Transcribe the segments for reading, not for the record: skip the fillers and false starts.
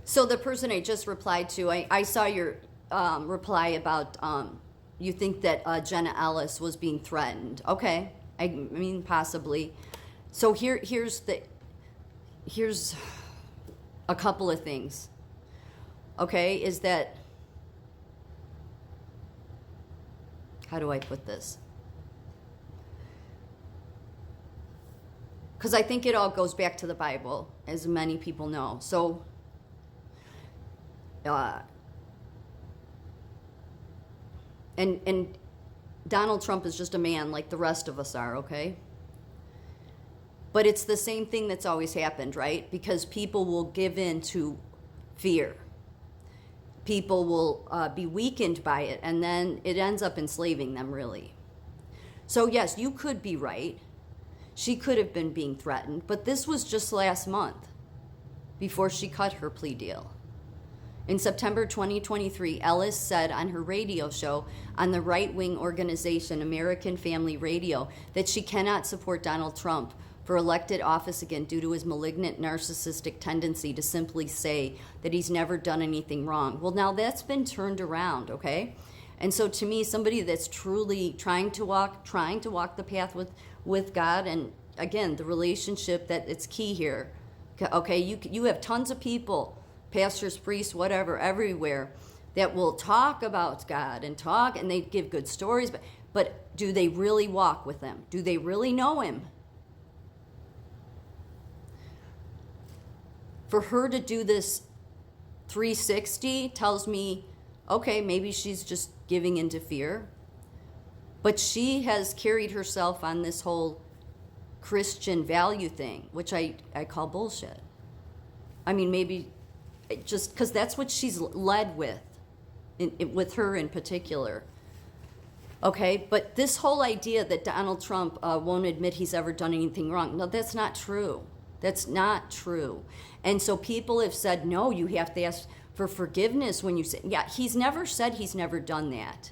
So the person I just replied to, I saw your reply about you think that Jenna Ellis was being threatened. Okay, I mean possibly. So here's a couple of things. Okay, is that, how do I put this? Because I think it all goes back to the Bible, as many people know. So and Donald Trump is just a man like the rest of us are, okay? But it's the same thing that's always happened, right? Because people will give in to fear. People will be weakened by it, and then it ends up enslaving them, really. So yes, you could be right. She could have been being threatened, but this was just last month before she cut her plea deal. In September 2023, Ellis said on her radio show on the right-wing organization American Family Radio that she cannot support Donald Trump for elected office again due to his malignant narcissistic tendency to simply say that he's never done anything wrong. Well, now that's been turned around, okay? And so to me, somebody that's truly trying to walk the path with God, and again, the relationship, that it's key here. Okay, you have tons of people, pastors, priests, whatever, everywhere, that will talk about God and they give good stories, but do they really walk with him? Do they really know him? For her to do this 360 tells me, okay, maybe she's just giving into fear. But she has carried herself on this whole Christian value thing, which I call bullshit. I mean, maybe just because that's what she's led with, with her in particular. Okay, but this whole idea that Donald Trump won't admit he's ever done anything wrong, no, that's not true. That's not true. And so people have said, no, you have to ask for forgiveness when you say, yeah, he's never said he's never done that.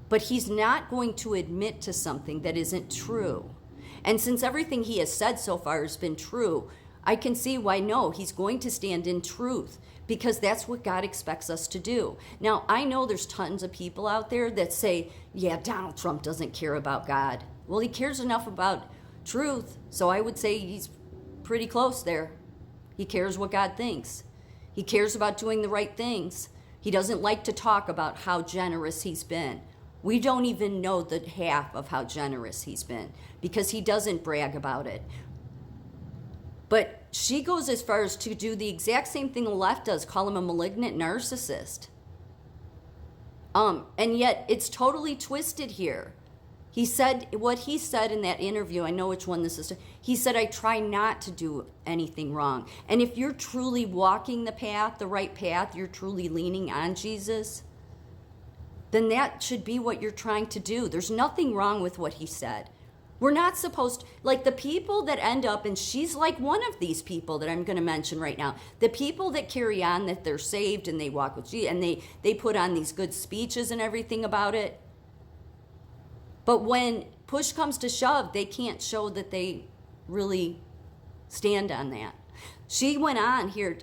But he's not going to admit to something that isn't true. And since everything he has said so far has been true, I can see why, no, he's going to stand in truth, because that's what God expects us to do. Now, I know there's tons of people out there that say, yeah, Donald Trump doesn't care about God. Well, he cares enough about truth, so I would say he's pretty close there. He cares what God thinks. He cares about doing the right things. He doesn't like to talk about how generous he's been. We don't even know the half of how generous he's been because he doesn't brag about it. But she goes as far as to do the exact same thing the left does, call him a malignant narcissist. And yet it's totally twisted here. He said what he said in that interview. I know which one this is. He said, I try not to do anything wrong. And if you're truly walking the path, the right path, you're truly leaning on Jesus, then that should be what you're trying to do. There's nothing wrong with what he said. We're not supposed, like the people that end up, and she's like one of these people that I'm going to mention right now, the people that carry on that they're saved and they walk with Jesus and they put on these good speeches and everything about it. But when push comes to shove, they can't show that they really stand on that. She went on here,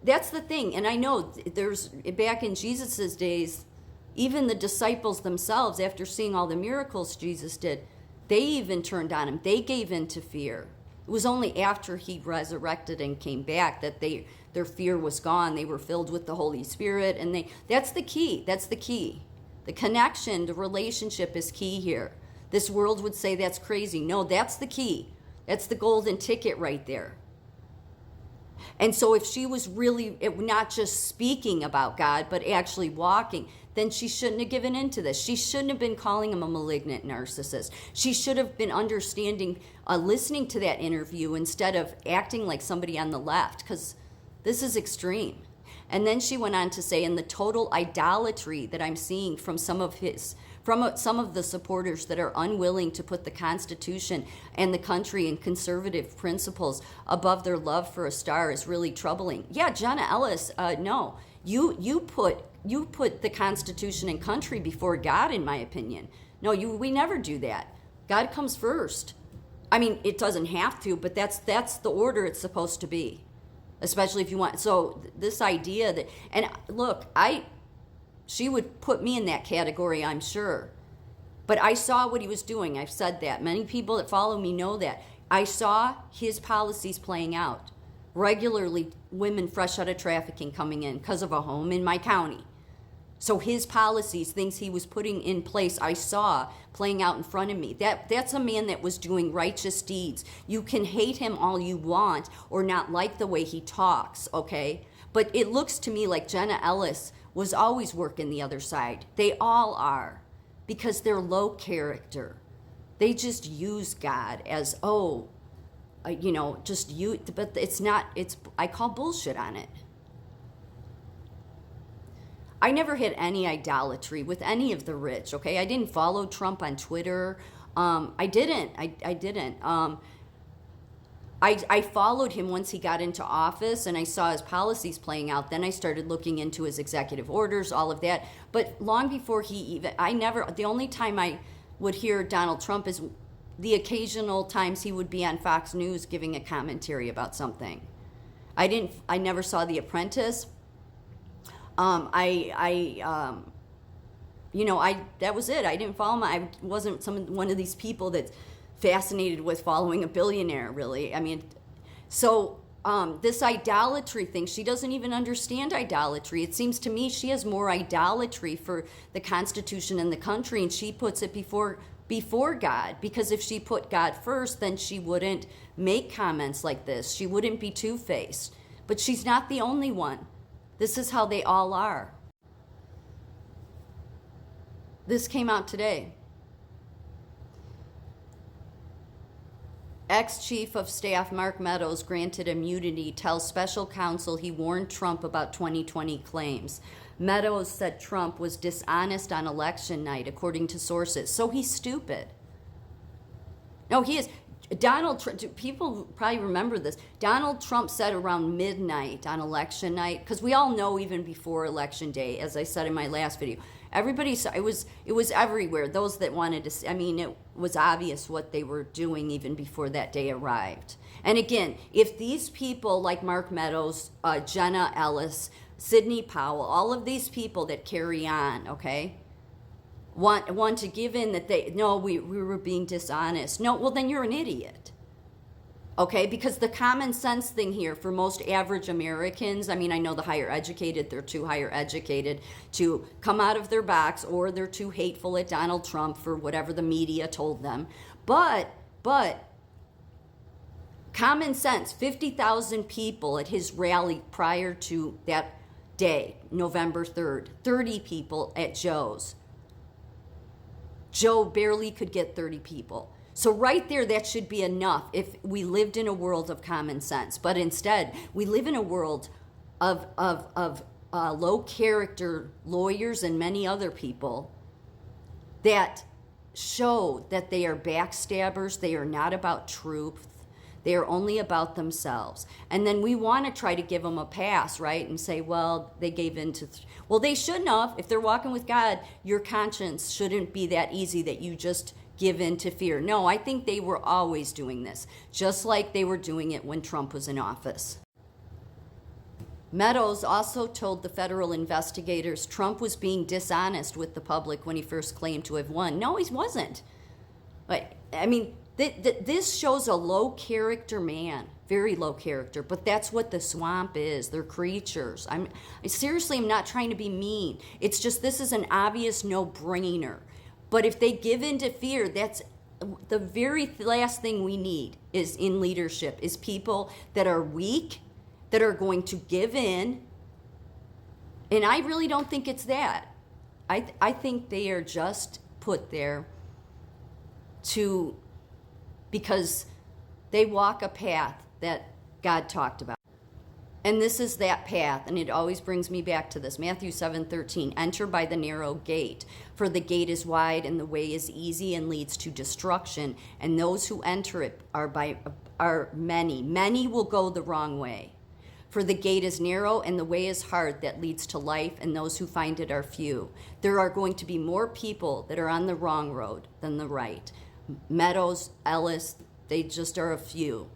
that's the thing. And I know there's, back in Jesus's days, even the disciples themselves, after seeing all the miracles Jesus did, they even turned on him. They gave in to fear. It was only after he resurrected and came back that their fear was gone. They were filled with the Holy Spirit, and that's the key. That's the key. The connection, the relationship is key here. This world would say that's crazy. No, that's the key. That's the golden ticket right there. And so if she was really not just speaking about God, but actually walking, then she shouldn't have given into this. She shouldn't have been calling him a malignant narcissist. She should have been understanding, listening to that interview instead of acting like somebody on the left, because this is extreme. And then she went on to say, in the total idolatry that I'm seeing from some of the supporters that are unwilling to put the Constitution and the country and conservative principles above their love for a star is really troubling. Yeah, Jenna Ellis, no. You put the Constitution and country before God, in my opinion. No, we never do that. God comes first. I mean, it doesn't have to, but that's the order it's supposed to be. especially if you want. So this idea that, and look, she would put me in that category, I'm sure. But I saw what he was doing. I've said that. Many people that follow me know that. I saw his policies playing out. Regularly, women fresh out of trafficking coming in because of a home in my county. So his policies, things he was putting in place, I saw playing out in front of me. That's a man that was doing righteous deeds. You can hate him all you want or not like the way he talks, okay? But it looks to me like Jenna Ellis was always working the other side. They all are, because they're low character. They just use God as, just you, but it's not, I call bullshit on it. I never had any idolatry with any of the rich, okay? I didn't follow Trump on Twitter. I didn't. I followed him once he got into office and I saw his policies playing out. Then I started looking into his executive orders, all of that. But long before the only time I would hear Donald Trump is the occasional times he would be on Fox News giving a commentary about something. I never saw The Apprentice. That was it. I didn't follow him. I wasn't one of these people that's fascinated with following a billionaire, really. I mean, so this idolatry thing, she doesn't even understand idolatry. It seems to me she has more idolatry for the Constitution and the country, and she puts it before God. Because if she put God first, then she wouldn't make comments like this. She wouldn't be two-faced. But she's not the only one. This is how they all are. This came out today. Ex-Chief of Staff Mark Meadows, granted immunity, tells special counsel he warned Trump about 2020 claims. Meadows said Trump was dishonest on election night, according to sources. So he's stupid. No, he is. Donald Trump, people probably remember this. Donald Trump said around midnight on election night, because we all know even before election day, as I said in my last video, everybody saw it was everywhere. Those that wanted to see, it was obvious what they were doing even before that day arrived. And again, if these people like Mark Meadows, Jenna Ellis, Sidney Powell, all of these people that carry on, okay, want to give in that we were being dishonest. No, well then you're an idiot. Okay, because the common sense thing here for most average Americans, I know the higher educated, they're too higher educated to come out of their box, or they're too hateful at Donald Trump for whatever the media told them. But common sense, 50,000 people at his rally prior to that day, November 3rd, 30 people at Joe's. Joe barely could get 30 people. So right there, that should be enough if we lived in a world of common sense. But instead, we live in a world of low character lawyers and many other people that show that they are backstabbers. They are not about truth. They are only about themselves. And then we want to try to give them a pass, right? And say, well, they gave in to... Well, they shouldn't have. If they're walking with God, your conscience shouldn't be that easy that you just give in to fear. No, I think they were always doing this, just like they were doing it when Trump was in office. Meadows also told the federal investigators Trump was being dishonest with the public when he first claimed to have won. No, he wasn't. This shows a low character man, very low character, but that's what the swamp is. They're creatures. I seriously am not trying to be mean. It's just this is an obvious no-brainer. But if they give in to fear, that's the very last thing we need is in leadership, is people that are weak, that are going to give in. And I really don't think it's that. I think they are just put there because they walk a path that God talked about. And this is that path, and it always brings me back to this. Matthew 7:13, enter by the narrow gate, for the gate is wide and the way is easy and leads to destruction, and those who enter it are many. Many will go the wrong way. For the gate is narrow and the way is hard that leads to life, and those who find it are few. There are going to be more people that are on the wrong road than the right. Meadows, Ellis, they just are a few.